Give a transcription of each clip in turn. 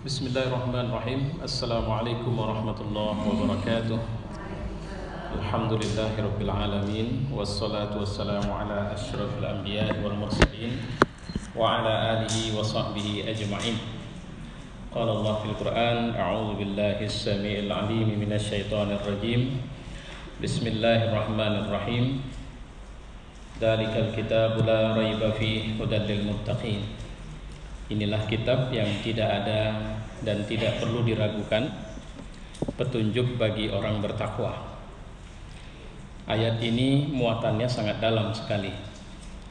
Bismillahirrahmanirrahim. Assalamualaikum warahmatullahi wabarakatuh. Alhamdulillahirabbil alamin wassalatu wassalamu ala asyrafil anbiya'i wal mursalin wa ala alihi wa sahbihi ajma'in. Qala Allah fil Qur'an, a'udzu billahi as-sami'il 'alim minasy syaithanir rajim. Bismillahirrahmanirrahim. Dzalikal kitabu la raiba fihi hudal lil muttaqin. Inilah kitab yang tidak ada dan tidak perlu diragukan, petunjuk bagi orang bertakwa. Ayat ini muatannya sangat dalam sekali.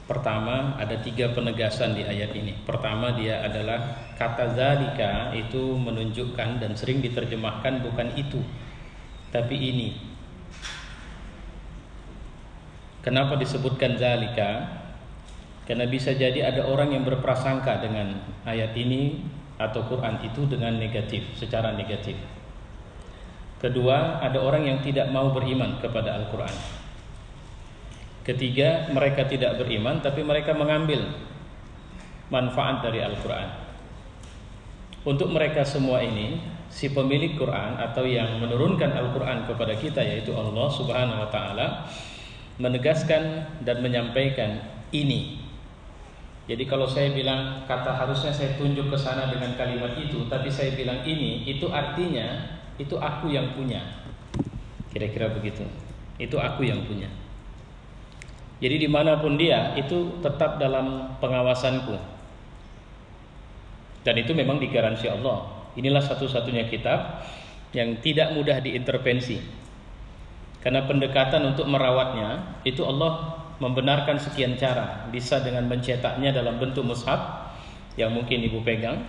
Pertama, ada 3 penegasan di ayat ini. Pertama, dia adalah kata zalika itu menunjukkan dan sering diterjemahkan bukan itu, tapi ini. Kenapa disebutkan zalika? Karena bisa jadi ada orang yang berprasangka dengan ayat ini atau Quran itu dengan negatif, secara negatif. Kedua, ada orang yang tidak mau beriman kepada Al-Quran. Ketiga, mereka tidak beriman tapi mereka mengambil manfaat dari Al-Quran. Untuk mereka semua ini, si pemilik Quran atau yang menurunkan Al-Quran kepada kita, yaitu Allah Subhanahu wa Ta'ala, menegaskan dan menyampaikan ini. Jadi kalau saya bilang kata harusnya saya tunjuk ke sana dengan kalimat itu, tapi saya bilang ini, itu artinya itu aku yang punya. Kira-kira begitu. Itu aku yang punya. Jadi dimanapun dia, itu tetap dalam pengawasanku. Dan itu memang digaransi Allah. Inilah satu-satunya kitab yang tidak mudah diintervensi. Karena pendekatan untuk merawatnya itu Allah membenarkan sekian cara. Bisa dengan mencetaknya dalam bentuk mushaf yang mungkin ibu pegang,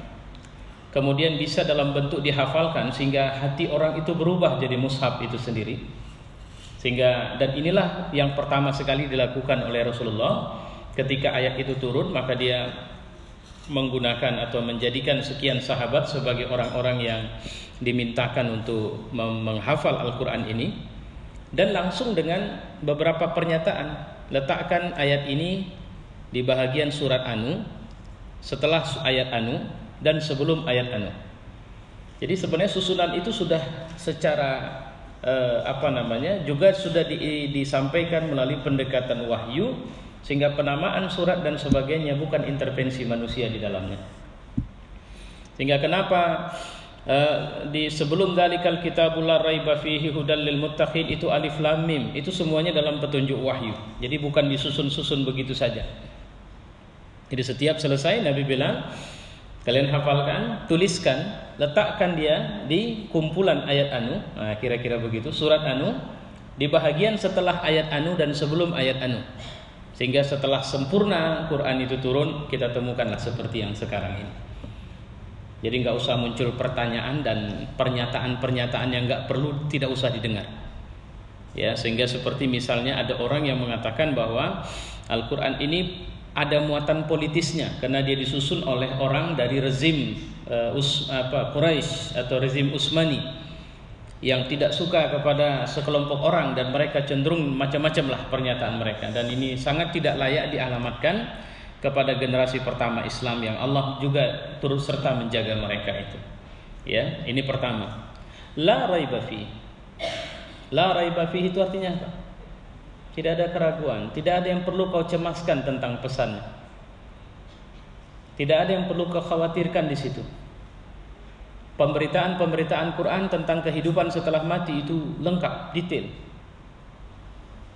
kemudian bisa dalam bentuk dihafalkan sehingga hati orang itu berubah jadi mushaf itu sendiri. Sehingga, dan inilah yang pertama sekali dilakukan oleh Rasulullah. Ketika ayat itu turun, maka dia menggunakan atau menjadikan sekian sahabat sebagai orang-orang yang dimintakan untuk menghafal Al-Quran ini. Dan langsung dengan beberapa pernyataan, letakkan ayat ini di bahagian surat anu, setelah ayat anu, dan sebelum ayat anu. Jadi sebenarnya susunan itu sudah secara juga sudah disampaikan melalui pendekatan wahyu, sehingga penamaan surat dan sebagainya bukan intervensi manusia di dalamnya. Sehingga kenapa di sebelum dzalikal kitabul la raiba fihi hudal lil muttaqin itu alif lam mim, itu semuanya dalam petunjuk wahyu. Jadi bukan disusun-susun begitu saja. Jadi setiap selesai Nabi bilang, kalian hafalkan, tuliskan, letakkan dia di kumpulan ayat anu. Nah, kira-kira begitu, surat anu, di bahagian setelah ayat anu dan sebelum ayat anu. Sehingga setelah sempurna Quran itu turun, kita temukanlah seperti yang sekarang ini. Jadi nggak usah muncul pertanyaan dan pernyataan-pernyataan yang nggak perlu, tidak usah didengar. Ya, sehingga seperti misalnya ada orang yang mengatakan bahwa Al-Quran ini ada muatan politisnya karena dia disusun oleh orang dari rezim Quraisy atau rezim Utsmani yang tidak suka kepada sekelompok orang dan mereka cenderung macam-macam lah pernyataan mereka, dan ini sangat tidak layak dialamatkan kepada generasi pertama Islam yang Allah juga turut serta menjaga mereka itu. Ya, ini pertama. La raiba fi. La raiba fi itu artinya apa? Tidak ada keraguan, tidak ada yang perlu kau cemaskan tentang pesannya. Tidak ada yang perlu kau khawatirkan di situ. Pemberitaan-pemberitaan Quran tentang kehidupan setelah mati itu lengkap, detail.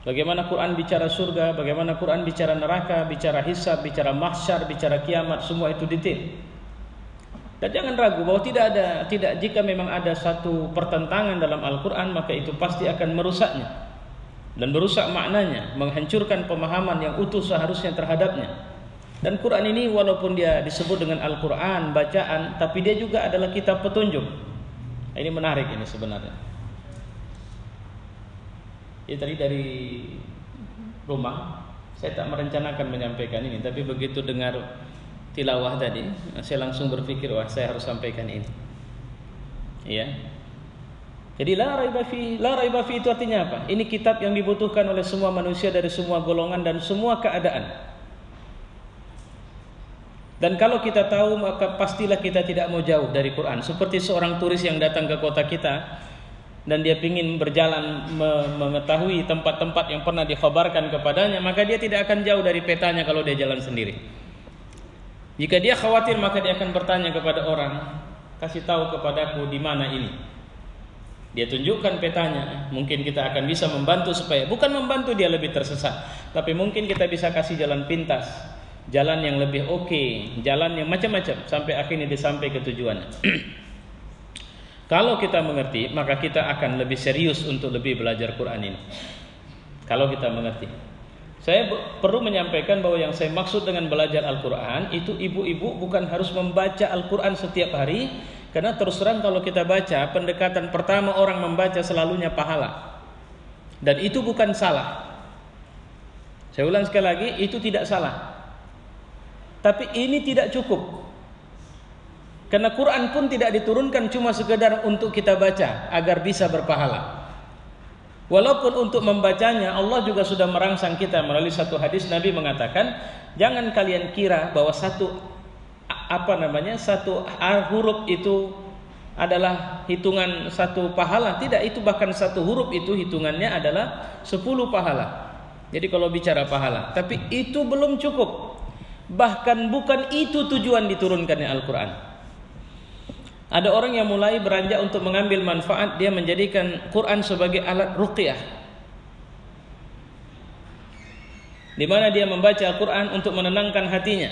Bagaimana Quran bicara surga, bagaimana Quran bicara neraka, bicara hisab, bicara mahsyar, bicara kiamat, semua itu detail. Dan jangan ragu bahwa jika memang ada satu pertentangan dalam Al-Quran, maka itu pasti akan merusaknya dan merusak maknanya, menghancurkan pemahaman yang utuh seharusnya terhadapnya. Dan Quran ini walaupun dia disebut dengan Al-Quran, bacaan, tapi dia juga adalah kitab petunjuk. Ini menarik ini sebenarnya. Ya, tadi dari rumah saya tak merencanakan menyampaikan ini, tapi begitu dengar tilawah tadi, saya langsung berpikir, wah, saya harus sampaikan ini. Ya. Jadi la raiba fi itu artinya apa? Ini kitab yang dibutuhkan oleh semua manusia dari semua golongan dan semua keadaan. Dan kalau kita tahu, maka pastilah kita tidak mau jauh dari Quran. Seperti seorang turis yang datang ke kota kita dan dia ingin berjalan mengetahui tempat-tempat yang pernah dikhabarkan kepadanya, maka dia tidak akan jauh dari petanya kalau dia jalan sendiri. Jika dia khawatir, maka dia akan bertanya kepada orang, kasih tahu kepadaku di mana ini. Dia tunjukkan petanya. Mungkin kita akan bisa membantu supaya, bukan membantu dia lebih tersesat, tapi mungkin kita bisa kasih jalan pintas, jalan yang lebih oke, jalan yang macam-macam sampai akhirnya dia sampai ke tujuannya. Kalau kita mengerti, maka kita akan lebih serius untuk lebih belajar Quran ini. Kalau kita mengerti. Saya perlu menyampaikan bahwa yang saya maksud dengan belajar Al-Quran itu ibu-ibu bukan harus membaca Al-Quran setiap hari, karena terus terang kalau kita baca, pendekatan pertama orang membaca selalunya pahala. Dan itu bukan salah. Saya ulang sekali lagi, itu tidak salah. Tapi ini tidak cukup. Karena Quran pun tidak diturunkan cuma sekedar untuk kita baca agar bisa berpahala. Walaupun untuk membacanya Allah juga sudah merangsang kita melalui satu hadis. Nabi mengatakan, jangan kalian kira bahwa satu huruf itu adalah hitungan satu pahala. Tidak, itu bahkan satu huruf itu hitungannya adalah 10 pahala. Jadi kalau bicara pahala, tapi itu belum cukup. Bahkan bukan itu tujuan diturunkannya Al-Quran. Ada orang yang mulai beranjak untuk mengambil manfaat, dia menjadikan Quran sebagai alat ruqyah, di mana dia membaca Al-Quran untuk menenangkan hatinya,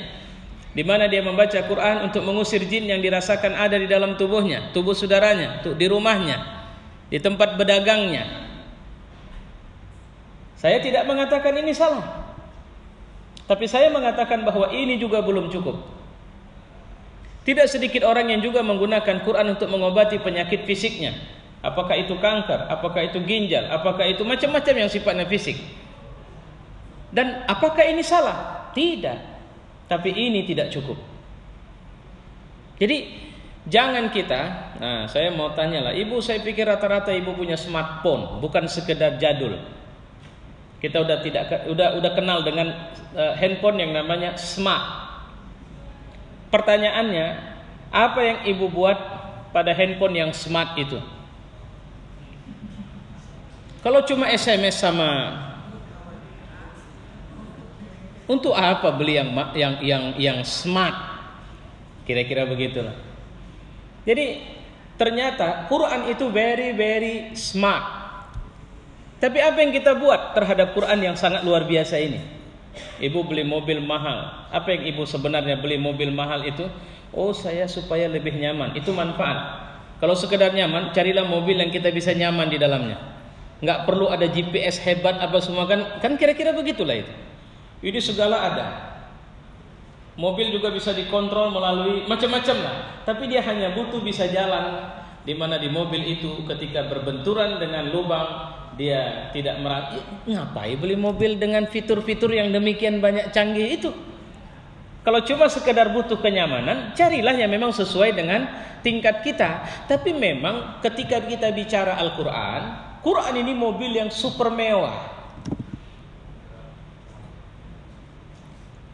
di mana dia membaca Quran untuk mengusir jin yang dirasakan ada di dalam tubuhnya, tubuh saudaranya, di rumahnya, di tempat bedagangnya. Saya tidak mengatakan ini salah, tapi saya mengatakan bahwa ini juga belum cukup. Tidak sedikit orang yang juga menggunakan Quran untuk mengobati penyakit fisiknya. Apakah itu kanker, apakah itu ginjal, apakah itu macam-macam yang sifatnya fisik. Dan apakah ini salah? Tidak. Tapi ini tidak cukup. Jadi jangan kita, saya mau tanya lah, ibu, saya pikir rata-rata ibu punya smartphone, bukan sekedar jadul. Kita udah kenal dengan handphone yang namanya smart. Pertanyaannya, apa yang ibu buat pada handphone yang smart itu? Kalau cuma SMS sama, untuk apa beli yang smart? Kira-kira begitulah. Jadi ternyata Quran itu very very smart. Tapi apa yang kita buat terhadap Quran yang sangat luar biasa ini? Ibu beli mobil mahal. Apa yang ibu sebenarnya beli mobil mahal itu? Oh, saya supaya lebih nyaman. Itu manfaat. Kalau sekedar nyaman, carilah mobil yang kita bisa nyaman di dalamnya. Nggak perlu ada GPS hebat apa semua, kan kira-kira begitulah itu. Ini segala ada. Mobil juga bisa dikontrol melalui macam-macam lah. Tapi dia hanya butuh bisa jalan. Di mana di mobil itu ketika berbenturan dengan lubang, dia tidak merasa, ngapain beli mobil dengan fitur-fitur yang demikian banyak canggih itu. Kalau cuma sekedar butuh kenyamanan, carilah yang memang sesuai dengan tingkat kita. Tapi memang ketika kita bicara Al-Quran, Quran ini mobil yang super mewah.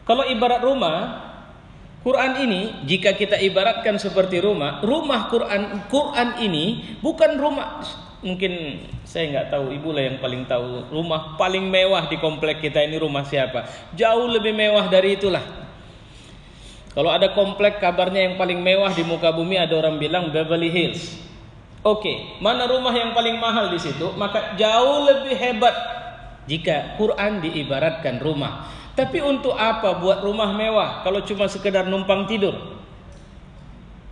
Kalau ibarat rumah, Quran ini jika kita ibaratkan seperti rumah Quran ini bukan rumah. Mungkin saya nggak tahu, ibu lah yang paling tahu rumah paling mewah di komplek kita ini rumah siapa. Jauh lebih mewah dari itulah. Kalau ada komplek kabarnya yang paling mewah di muka bumi, ada orang bilang Beverly Hills. Oke, mana rumah yang paling mahal di situ? Maka jauh lebih hebat jika Quran diibaratkan rumah. Tapi untuk apa buat rumah mewah kalau cuma sekedar numpang tidur?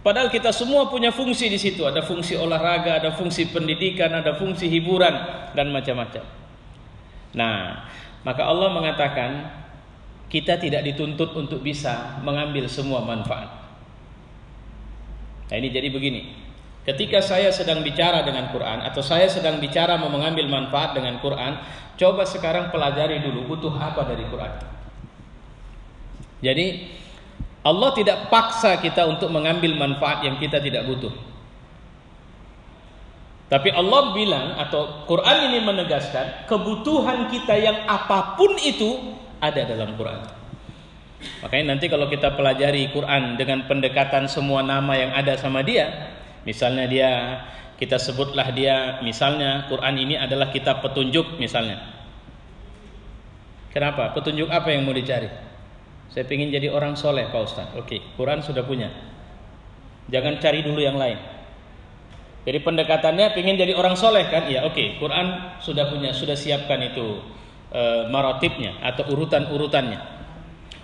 Padahal kita semua punya fungsi di situ. Ada fungsi olahraga, ada fungsi pendidikan, ada fungsi hiburan dan macam-macam. Nah, maka Allah mengatakan kita tidak dituntut untuk bisa mengambil semua manfaat. Nah, ini jadi begini. Ketika saya sedang bicara dengan Quran atau saya sedang bicara mau mengambil manfaat dengan Quran, coba sekarang pelajari dulu butuh apa dari Quran. Jadi Allah tidak paksa kita untuk mengambil manfaat yang kita tidak butuh. Tapi Allah bilang, atau Quran ini menegaskan, kebutuhan kita yang apapun itu ada dalam Quran. Makanya nanti kalau kita pelajari Quran dengan pendekatan semua nama yang ada sama dia, misalnya kita sebutlah dia, misalnya Quran ini adalah kitab petunjuk misalnya. Kenapa? Petunjuk apa yang mau dicari? Saya ingin jadi orang soleh Pak Ustaz. Oke, Quran sudah punya. Jangan cari dulu yang lain. Jadi pendekatannya ingin jadi orang soleh kan? Ya oke, Quran sudah punya, sudah siapkan itu maratibnya atau urutan-urutannya.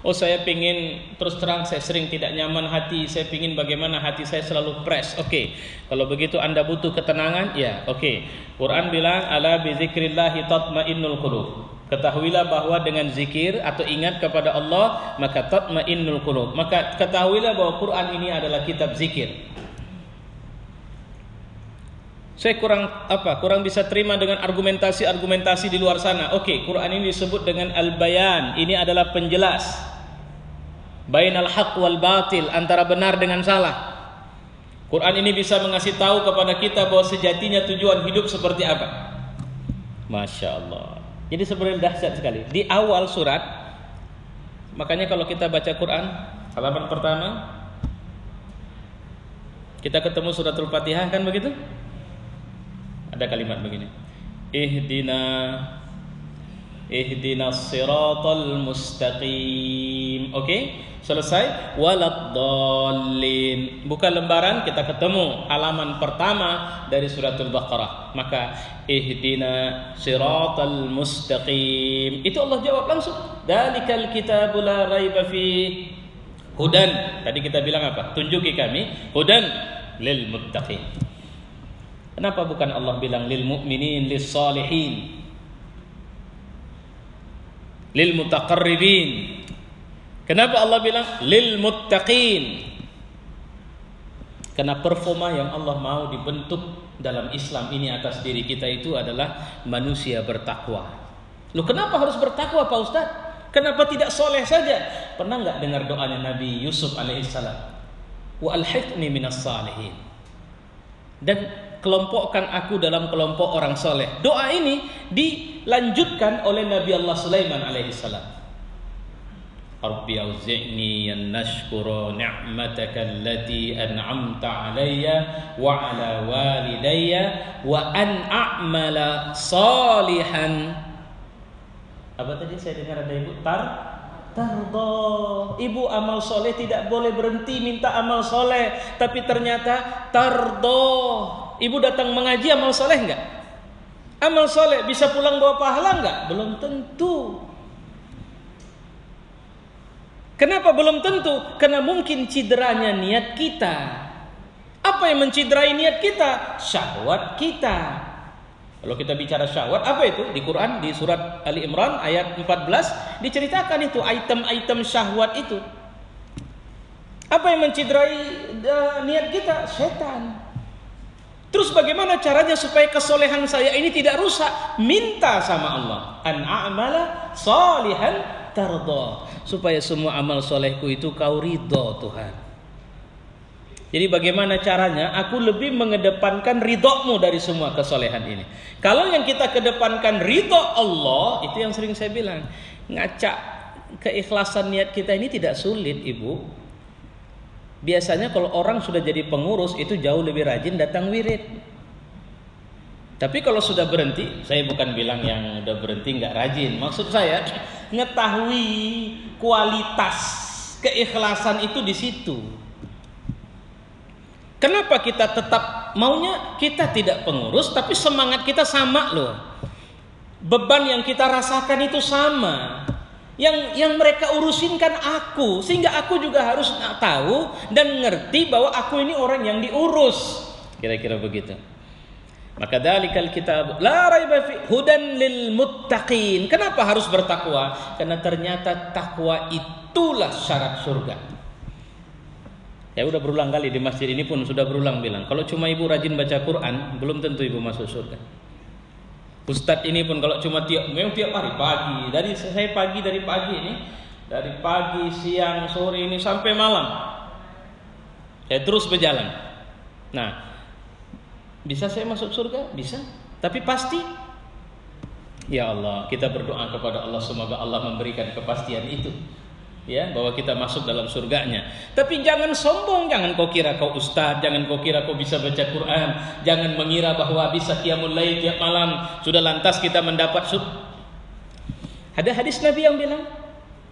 Oh saya pingin, terus terang saya sering tidak nyaman hati, saya pingin bagaimana hati saya selalu fresh. Oke, kalau begitu Anda butuh ketenangan, ya oke. Quran bilang ala bizikrillahi tatmainnul qulub. Ketahuilah bahwa dengan zikir atau ingat kepada Allah maka tatmainnul qulub. Maka ketahuilah bahwa Quran ini adalah kitab zikir. Saya kurang bisa terima dengan argumentasi di luar sana. Oke, Quran ini disebut dengan al-bayan. Ini adalah penjelas. Bainal haq wal batil, antara benar dengan salah. Quran ini bisa mengasih tahu kepada kita bahwa sejatinya tujuan hidup seperti apa. Masya Allah. Jadi sebenarnya dahsyat sekali. Di awal surat, makanya kalau kita baca Quran, halaman pertama, kita ketemu suratul Fatihah kan begitu? Ada kalimat begini. Ihdinas siratal mustaqim. Oke, selesai. Waladdallin. Buka lembaran, kita ketemu halaman pertama dari suratul Baqarah. Maka ihdina siratal mustaqim. Itu Allah jawab langsung. Dzalikal kitabu la raiba fi hudan. Tadi kita bilang apa? Tunjuki kami hudan lil muttaqin. Kenapa bukan Allah bilang lil mu'minin, lis salihin, lil mutaqarribin? Kenapa Allah bilang lil muttaqin? Karena performa yang Allah mau dibentuk dalam Islam ini atas diri kita itu adalah manusia bertakwa. Loh kenapa harus bertakwa Pak Ustaz? Kenapa tidak soleh saja? Pernah nggak dengar doanya Nabi Yusuf alaihissalam? Wa alhiqni minas salihin. Dan kelompokkan aku dalam kelompok orang soleh. Doa ini dilanjutkan oleh Nabi Allah Sulaiman alaihissalam. Rabbi auzi'ni an nashkura ni'mataka allati an'amta alayya wa ala walidayya wa an a'mala salihan. Apa tadi saya dengar ada ibu tardo. Ibu amal soleh tidak boleh berhenti minta amal soleh, tapi ternyata tardo. Ibu datang mengaji amal soleh enggak? Amal soleh bisa pulang bawa pahala enggak? Belum tentu. Kenapa belum tentu? Karena mungkin cideranya niat kita. Apa yang menciderai niat kita? Syahwat kita. Kalau kita bicara syahwat, apa itu? Di Quran, di surat Ali Imran ayat 14 diceritakan itu item-item syahwat itu. Apa yang menciderai niat kita? Setan. Terus bagaimana caranya supaya kesolehan saya ini tidak rusak? Minta sama Allah, an a'mala salihan tarda, supaya semua amal solehku itu kau ridho Tuhan. Jadi bagaimana caranya? Aku lebih mengedepankan ridhomu dari semua kesolehan ini. Kalau yang kita kedepankan ridho Allah, itu yang sering saya bilang, ngacak keikhlasan niat kita ini tidak sulit Ibu. Biasanya kalau orang sudah jadi pengurus itu jauh lebih rajin datang wirid. Tapi kalau sudah berhenti, saya bukan bilang yang udah berhenti nggak rajin. Maksud saya mengetahui kualitas keikhlasan itu di situ. Kenapa kita tetap maunya kita tidak pengurus, tapi semangat kita sama loh. Beban yang kita rasakan itu sama. Yang mereka urusin kan aku, sehingga aku juga harus tahu dan ngerti bahwa aku ini orang yang diurus. Kira-kira begitu. Maka dzalikal kitab la raiba fi hudan lil muttaqin. Kenapa harus bertakwa? Karena ternyata takwa itulah syarat surga. Ya udah berulang kali di masjid ini pun sudah berulang bilang, kalau cuma ibu rajin baca Quran, belum tentu ibu masuk surga. Ustadz ini pun kalau cuma tiap hari pagi, dari pagi ini, dari pagi, siang, sore ini sampai malam, saya terus berjalan. Nah, bisa saya masuk surga? Bisa. Tapi pasti? Ya Allah, kita berdoa kepada Allah semoga Allah memberikan kepastian itu. ya, bahwa kita masuk dalam surganya. Tapi jangan sombong, jangan kau kira kau ustaz, jangan kau kira kau bisa baca Quran, jangan mengira bahwa bisa qiyamul lail tiap malam sudah lantas kita mendapat Ada hadis Nabi yang bilang,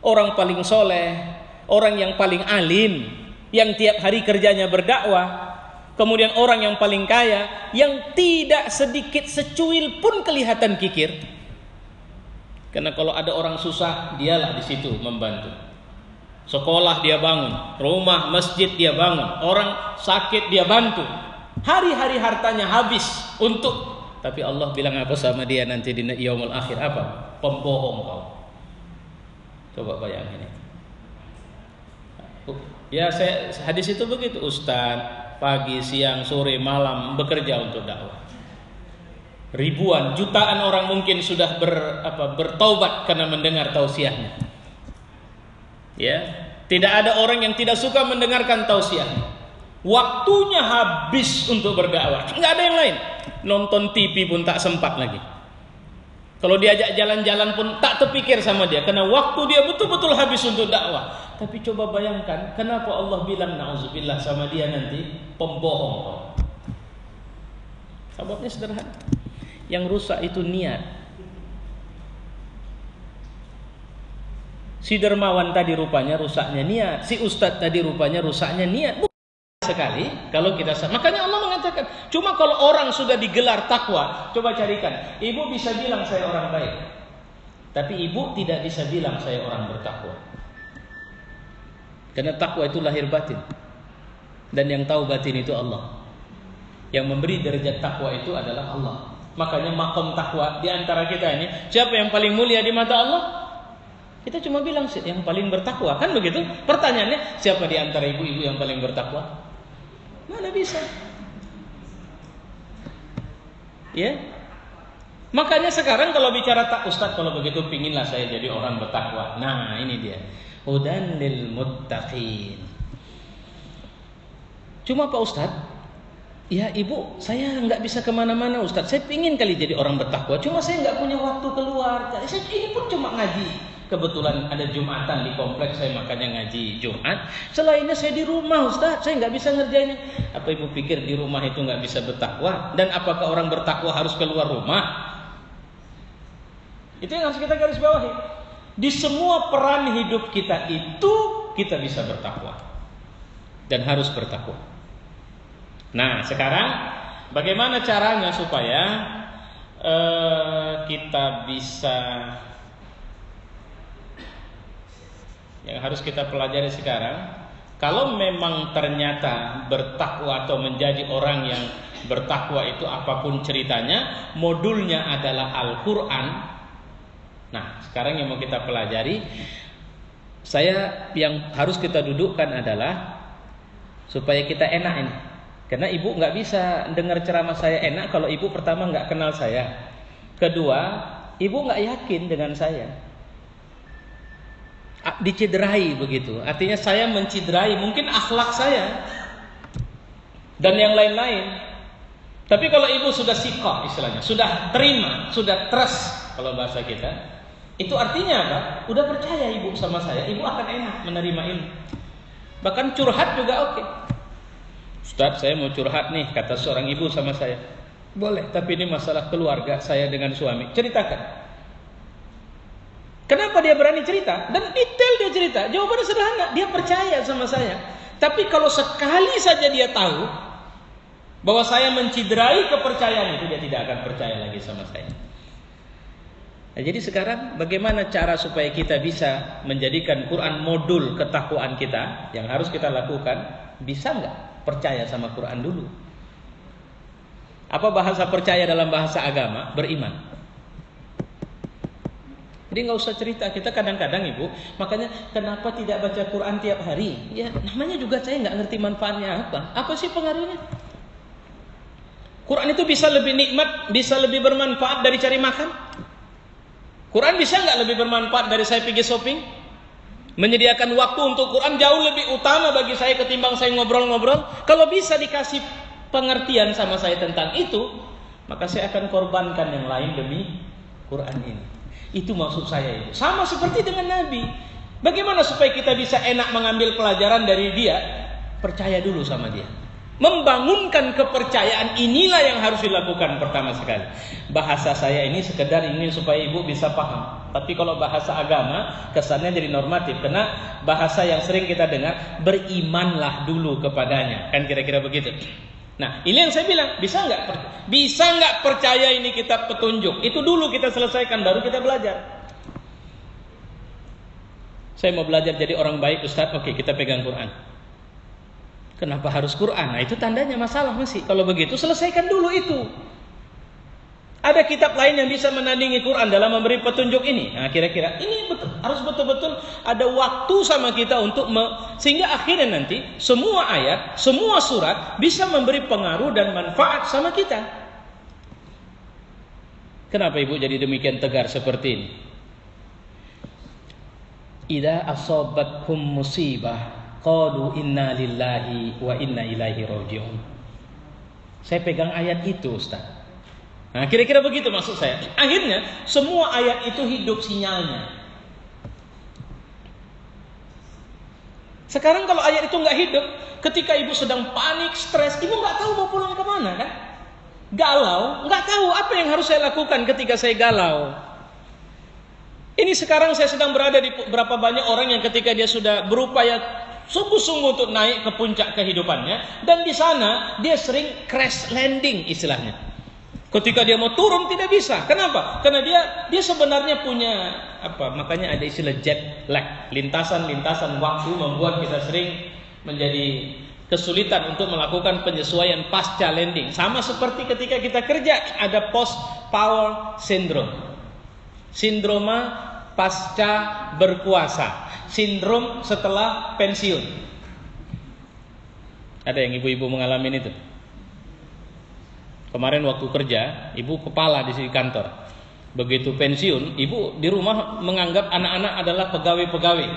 orang paling soleh, orang yang paling alim, yang tiap hari kerjanya berdakwah, kemudian orang yang paling kaya, yang tidak sedikit secuil pun kelihatan kikir. Karena kalau ada orang susah, dialah di situ membantu. Sekolah dia bangun, rumah, masjid dia bangun, orang sakit dia bantu. Hari-hari hartanya habis untuk, tapi Allah bilang apa sama dia nanti di yaumul akhir? Apa? Pembohong kau. Coba bayangin ini. Ya, hadis itu begitu, ustaz pagi, siang, sore, malam bekerja untuk dakwah. Ribuan, jutaan orang mungkin sudah bertaubat karena mendengar tausiahnya. Ya, tidak ada orang yang tidak suka mendengarkan tausiahnya. Waktunya habis untuk berdakwah, nggak ada yang lain. Nonton TV pun tak sempat lagi. Kalau diajak jalan-jalan pun tak terpikir sama dia, karena waktu dia betul-betul habis untuk dakwah. Tapi coba bayangkan, kenapa Allah bilang na'udzubillah sama dia nanti pembohong. Sebabnya sederhana. Yang rusak itu niat. Si dermawan tadi rupanya rusaknya niat, si ustadz tadi rupanya rusaknya niat. Sekali kalau kita, makanya Allah mengatakan, cuma kalau orang sudah digelar takwa, coba carikan, ibu bisa bilang saya orang baik, tapi ibu tidak bisa bilang saya orang bertakwa. Karena takwa itu lahir batin, dan yang tahu batin itu Allah. Yang memberi derajat takwa itu adalah Allah. Makanya makom takwa di antara kita ini, siapa yang paling mulia di mata Allah? Kita cuma bilang yang paling bertakwa, kan begitu? Pertanyaannya, siapa di antara ibu-ibu yang paling bertakwa? Mana bisa? Ya. Makanya sekarang kalau bicara tak ustaz, kalau begitu pinginlah saya jadi orang bertakwa. Nah, ini dia. Hudan lil muttaqin. Cuma Pak Ustaz, ya ibu, saya nggak bisa kemana-mana Ustaz. Saya pingin kali jadi orang bertakwa, cuma saya nggak punya waktu keluar. Ini pun cuma ngaji. Kebetulan ada Jumatan di kompleks saya, makanya ngaji Jumat. Selainnya saya di rumah Ustaz, saya nggak bisa ngerjainnya. Apa ibu pikir di rumah itu nggak bisa bertakwa? Dan apakah orang bertakwa harus keluar rumah? Itu yang harus kita garis bawahi. Di semua peran hidup kita itu kita bisa bertakwa dan harus bertakwa. Nah, sekarang bagaimana caranya supaya kita bisa, yang harus kita pelajari sekarang, kalau memang ternyata bertakwa atau menjadi orang yang bertakwa itu apapun ceritanya, modulnya adalah Al-Quran. Nah, sekarang yang mau kita pelajari, yang harus kita dudukkan adalah supaya kita enak ini. Karena ibu nggak bisa dengar ceramah saya enak kalau ibu pertama nggak kenal saya. Kedua, ibu nggak yakin dengan saya. Dicederai begitu. Artinya saya menciderai mungkin akhlak saya dan yang lain-lain. Tapi kalau ibu sudah siqah istilahnya, sudah terima, sudah trust kalau bahasa kita, itu artinya apa? Udah percaya ibu sama saya, ibu akan enak menerima ilmu. Bahkan curhat juga oke. Ustaz, saya mau curhat nih, kata seorang ibu sama saya. Boleh, tapi ini masalah keluarga saya dengan suami. Ceritakan. Kenapa dia berani cerita? Dan detail dia cerita. Jawabannya sederhana, dia percaya sama saya. Tapi kalau sekali saja dia tahu bahwa saya menciderai kepercayaan itu, dia tidak akan percaya lagi sama saya. Nah, jadi sekarang bagaimana cara supaya kita bisa menjadikan Quran modul ketakwaan kita? Yang harus kita lakukan, bisa nggak percaya sama Quran dulu? Apa bahasa percaya dalam bahasa agama? Beriman. Jadi nggak usah cerita, kita kadang-kadang ibu, makanya kenapa tidak baca Quran tiap hari? Ya namanya juga saya nggak ngerti manfaatnya apa. Apa sih pengaruhnya? Quran itu bisa lebih nikmat, bisa lebih bermanfaat dari cari makan. Quran bisa nggak lebih bermanfaat dari saya pergi shopping? Menyediakan waktu untuk Quran jauh lebih utama bagi saya ketimbang saya ngobrol-ngobrol. Kalau bisa dikasih pengertian sama saya tentang itu, maka saya akan korbankan yang lain demi Quran ini. Itu maksud saya itu. Sama seperti dengan Nabi. Bagaimana supaya kita bisa enak mengambil pelajaran dari dia? Percaya dulu sama dia. Membangunkan kepercayaan inilah yang harus dilakukan pertama sekali. Bahasa saya ini sekedar ingin supaya ibu bisa paham. Tapi kalau bahasa agama kesannya jadi normatif. Karena bahasa yang sering kita dengar, berimanlah dulu kepadanya. Kan kira-kira begitu. Nah, ini yang saya bilang, bisa nggak percaya ini kitab petunjuk? Itu dulu kita selesaikan, baru kita belajar. Saya mau belajar jadi orang baik, Ustaz. Oke, kita pegang Quran. Kenapa harus Quran? Nah, itu tandanya masalah masih. Kalau begitu, selesaikan dulu itu. Ada kitab lain yang bisa menandingi Quran dalam memberi petunjuk ini. Nah, kira-kira ini harus betul-betul ada waktu sama kita untuk sehingga akhirnya nanti semua ayat, semua surat bisa memberi pengaruh dan manfaat sama kita. Kenapa ibu jadi demikian tegar seperti ini? Idza asabatkum musibah qalu inna lillahi wa inna ilaihi raji'un. Saya pegang ayat itu, Ustaz. Nah, kira-kira begitu maksud saya. Akhirnya semua ayat itu hidup sinyalnya. Sekarang kalau ayat itu nggak hidup, ketika ibu sedang panik, stres, ibu nggak tahu mau pulang kemana kan? Galau, nggak tahu apa yang harus saya lakukan ketika saya galau. Ini sekarang saya sedang berada di berapa banyak orang yang ketika dia sudah berupaya sungguh-sungguh untuk naik ke puncak kehidupannya, dan di sana dia sering crash landing istilahnya. Ketika dia mau turun tidak bisa. Kenapa? Karena dia sebenarnya punya apa? Makanya ada istilah jet lag, lintasan-lintasan waktu membuat kita sering menjadi kesulitan untuk melakukan penyesuaian pasca landing. Sama seperti ketika kita kerja, ada post power syndrome. Sindroma pasca berkuasa, sindrom setelah pensiun. Ada yang ibu-ibu mengalami itu? Kemarin waktu kerja, ibu kepala di kantor. Begitu pensiun, ibu di rumah menganggap anak-anak adalah pegawai-pegawai.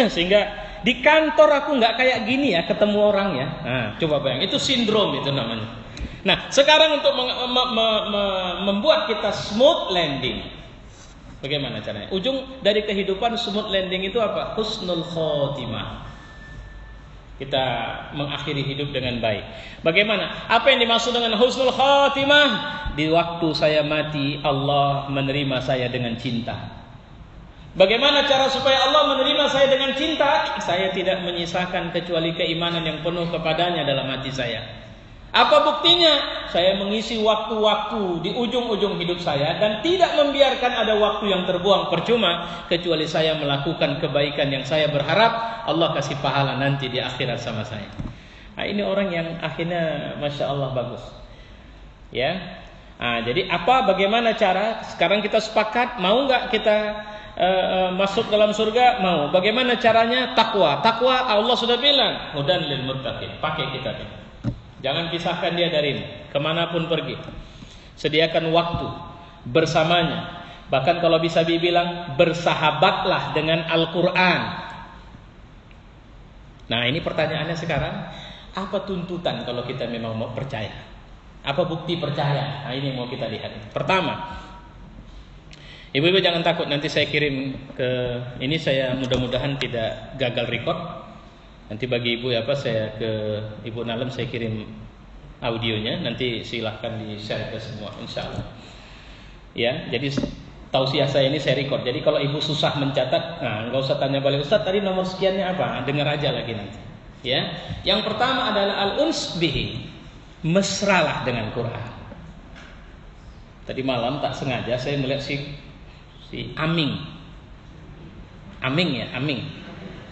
Sehingga di kantor aku nggak kayak gini ya, ketemu orang ya. Nah, coba bayang, itu sindrom itu namanya. Nah, sekarang untuk membuat kita smooth landing, bagaimana caranya? Ujung dari kehidupan smooth landing itu apa? Husnul khotimah. Kita mengakhiri hidup dengan baik. Bagaimana? Apa yang dimaksud dengan husnul khotimah? Di waktu saya mati, Allah menerima saya dengan cinta. Bagaimana cara supaya Allah menerima saya dengan cinta? Saya tidak menyisakan kecuali keimanan yang penuh kepadanya dalam hati saya. Apa buktinya? Saya mengisi waktu-waktu di ujung-ujung hidup saya dan tidak membiarkan ada waktu yang terbuang percuma, kecuali saya melakukan kebaikan yang saya berharap Allah kasih pahala nanti di akhirat sama saya. Nah, ini orang yang akhirnya Masya Allah bagus. Ya. Nah, jadi bagaimana cara? Sekarang kita sepakat, mau nggak kita masuk dalam surga? Mau. Bagaimana caranya? Takwa. Takwa Allah sudah bilang, hudan lil muttaqin. Pakai kitab ini. Jangan pisahkan dia dari ini. Kemanapun pergi, sediakan waktu bersamanya. Bahkan kalau bisa dibilang, bersahabatlah dengan Al-Quran. Nah, ini pertanyaannya sekarang, apa tuntutan kalau kita memang mau percaya? Apa bukti percaya? Nah, ini yang mau kita lihat. Pertama, ibu-ibu jangan takut, nanti saya kirim ke ini, saya mudah-mudahan tidak gagal record. Nanti bagi ibu saya ke Ibu Nalem saya kirim audionya, nanti silahkan di-share ke semua insyaallah. Ya, jadi tausiah saya ini saya record. Jadi kalau ibu susah mencatat, nah enggak usah tanya balik, Ustaz tadi nomor sekiannya apa? Dengar aja lagi nanti. Ya. Yang pertama adalah al-uns bihi. Mesralah dengan Quran. Tadi malam tak sengaja saya melihat si Aming. Aming.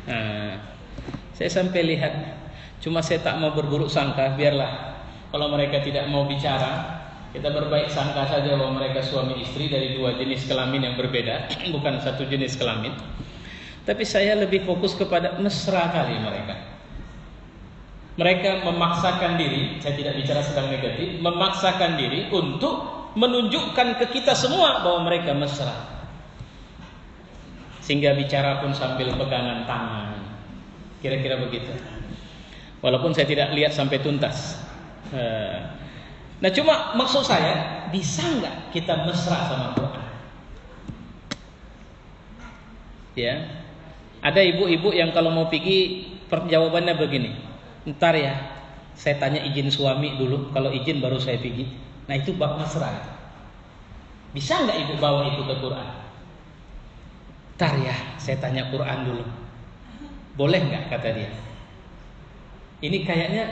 Nah, saya sampai lihat, cuma saya tak mau berburuk sangka, biarlah kalau mereka tidak mau bicara, kita berbaik sangka saja bahwa mereka suami istri dari dua jenis kelamin yang berbeda, bukan satu jenis kelamin. Tapi saya lebih fokus kepada mesra kali mereka. Mereka memaksakan diri, saya tidak bicara sedang negatif, memaksakan diri untuk menunjukkan ke kita semua bahwa mereka mesra. Sehingga bicara pun sambil pegangan tangan. Kira-kira begitu. Walaupun saya tidak lihat sampai tuntas. Nah, cuma maksud saya, bisa nggak kita mesra sama Quran? Ya. Ada ibu-ibu yang kalau mau pergi jawabannya begini. Ntar ya, saya tanya izin suami dulu, kalau izin baru saya pergi. Nah, itu bab mesra. Bisa nggak ibu bawa itu ke Quran? Ntar ya, saya tanya Quran dulu. Boleh nggak, kata dia. Ini kayaknya,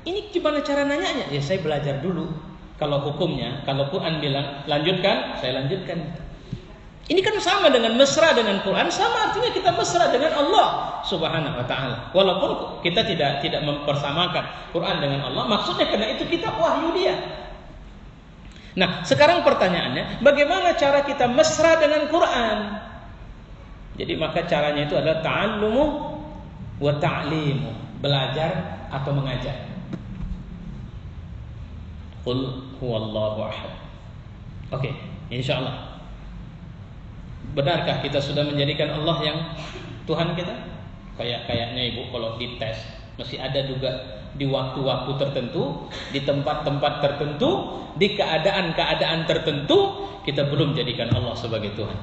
ini gimana cara nanyanya? Ya saya belajar dulu. Kalau hukumnya, kalau Quran bilang lanjutkan, saya lanjutkan. Ini kan sama dengan mesra dengan Quran, sama artinya kita mesra dengan Allah Subhanahu wa taala. Walaupun kita tidak mempersamakan Quran dengan Allah, maksudnya karena itu kita wahyu dia. Nah, sekarang pertanyaannya, bagaimana cara kita mesra dengan Quran? Jadi maka caranya itu adalah ta'allumu wa ta'limu, belajar atau mengajar. Qul huwallahu ahad. Oke, insyaallah. Benarkah kita sudah menjadikan Allah yang Tuhan kita? Kayaknya ibu kalau dites masih ada juga di waktu-waktu tertentu, di tempat-tempat tertentu, di keadaan-keadaan tertentu kita belum jadikan Allah sebagai Tuhan.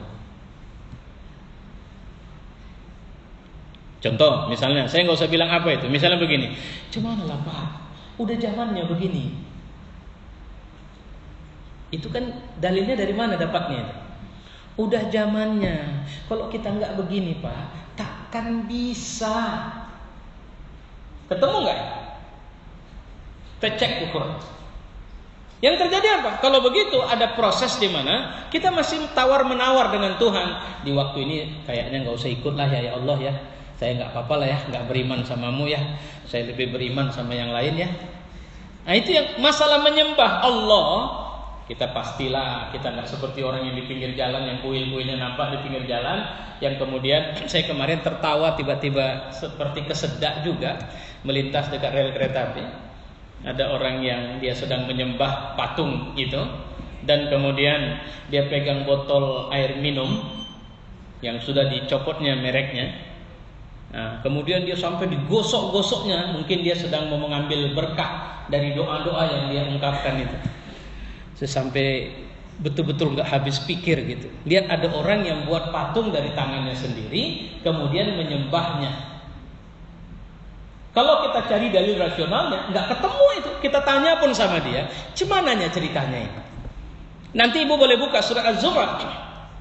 Contoh, misalnya saya nggak usah bilang apa itu. Misalnya begini, cuman lah Pak, udah zamannya begini. Itu kan dalilnya dari mana dapatnya itu? Udah zamannya. Kalau kita nggak begini Pak, takkan bisa. Ketemu nggak? Kita cek ukur. Yang terjadi apa? Kalau begitu ada proses di mana kita masih tawar-menawar dengan Tuhan. Di waktu ini kayaknya nggak usah ikut lah ya Allah ya. Saya nggak apa-apa lah ya, nggak beriman samamu ya. Saya lebih beriman sama yang lain ya. Nah itu yang masalah menyembah Allah. Kita pastilah kita nggak seperti orang yang di pinggir jalan, yang kuil-kuilnya nampak di pinggir jalan, yang kemudian saya kemarin tertawa tiba-tiba seperti kesedak juga melintas dekat rel kereta api. Ada orang yang dia sedang menyembah patung gitu, dan kemudian dia pegang botol air minum yang sudah dicopotnya mereknya. Nah, kemudian dia sampai digosok-gosoknya, mungkin dia sedang mau mengambil berkah dari doa-doa yang dia ungkapkan itu. Sampai betul-betul nggak habis pikir gitu. Lihat ada orang yang buat patung dari tangannya sendiri, kemudian menyembahnya. Kalau kita cari dalil rasionalnya, nggak ketemu itu. Kita tanya pun sama dia, cumananya ceritanya ini. Nanti ibu boleh buka surat Az-Zumar.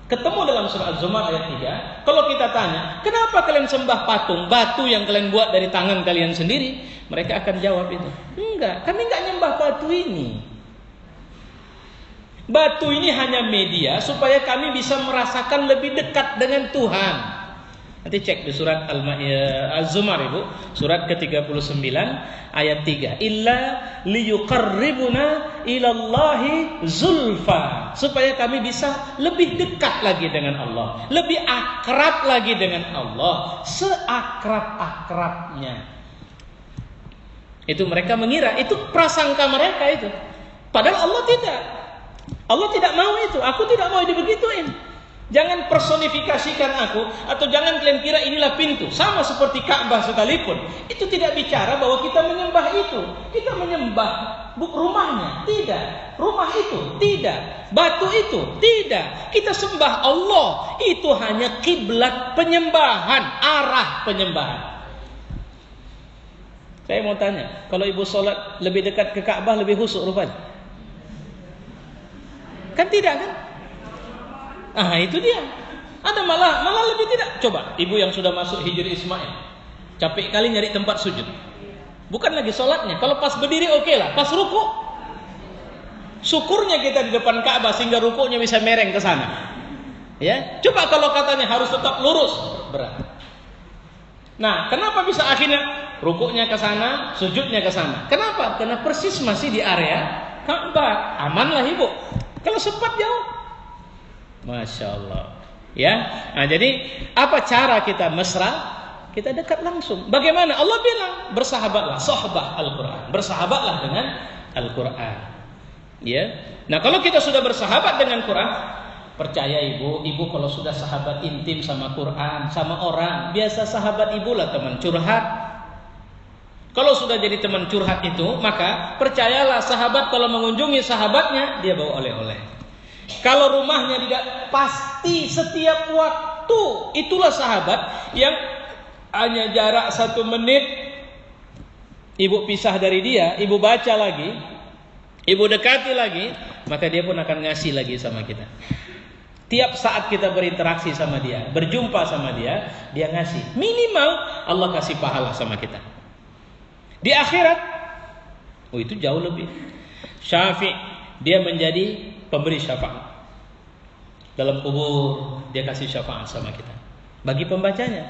Ketemu dalam surat Az-Zumar ayat 3. Kalau kita tanya, kenapa kalian sembah patung, batu yang kalian buat dari tangan kalian sendiri? Mereka akan jawab itu. Enggak, kami nggak nyembah batu ini. Batu ini hanya media supaya kami bisa merasakan lebih dekat dengan Tuhan. Nanti cek di surat Az-Zumar ibu, surat ke-39 ayat 3. Illa liyuqarribuna ilallahi zulfa, supaya kami bisa lebih dekat lagi dengan Allah, lebih akrab lagi dengan Allah, seakrab-akrabnya. Itu mereka mengira, itu prasangka mereka itu. Padahal Allah tidak. Allah tidak mau itu. Aku tidak mau dibegituin. Jangan personifikasikan aku, atau jangan kalian kira inilah pintu. Sama seperti Ka'bah sekalipun, itu tidak bicara bahwa kita menyembah itu. Kita menyembah rumahnya, tidak. Rumah itu, tidak. Batu itu, tidak. Kita sembah Allah. Itu hanya kiblat penyembahan, arah penyembahan. Saya mau tanya, kalau ibu sholat lebih dekat ke Ka'bah lebih khusyuk rupanya? Kan tidak kan? Ah itu dia. Ada malah lebih tidak. Coba ibu yang sudah masuk Hijri Ismail, capek kali nyari tempat sujud. Bukan lagi sholatnya. Kalau pas berdiri oke lah. Pas ruku, syukurnya kita di depan Ka'bah sehingga rukunya bisa mereng ke sana. Ya, coba kalau katanya harus tetap lurus, berat. Nah, kenapa bisa akhirnya rukunya ke sana, sujudnya ke sana? Kenapa? Karena persis masih di area Ka'bah. Aman lah ibu. Kalau sempat jauh, Masya Allah. Ya, nah, jadi apa cara kita mesra? Kita dekat langsung. Bagaimana? Allah bilang bersahabatlah, sohbah Al-Quran. Bersahabatlah dengan Al-Quran. Ya. Nah kalau kita sudah bersahabat dengan Quran, percaya ibu kalau sudah sahabat intim sama Quran, sama orang, biasa sahabat ibu lah teman curhat. Kalau sudah jadi teman curhat itu, maka percayalah sahabat kalau mengunjungi sahabatnya, dia bawa oleh-oleh. Kalau rumahnya tidak pasti setiap waktu Itulah sahabat yang hanya jarak 1 menit, ibu pisah dari dia, ibu baca lagi, ibu dekati lagi, maka dia pun akan ngasih lagi sama kita. Tiap saat kita berinteraksi sama dia, berjumpa sama dia, dia ngasih. Minimal Allah kasih pahala sama kita. Di akhirat, itu jauh lebih. Syafi', dia menjadi pemberi syafaat. Dalam kubur, dia kasih syafaat sama kita. Bagi pembacanya.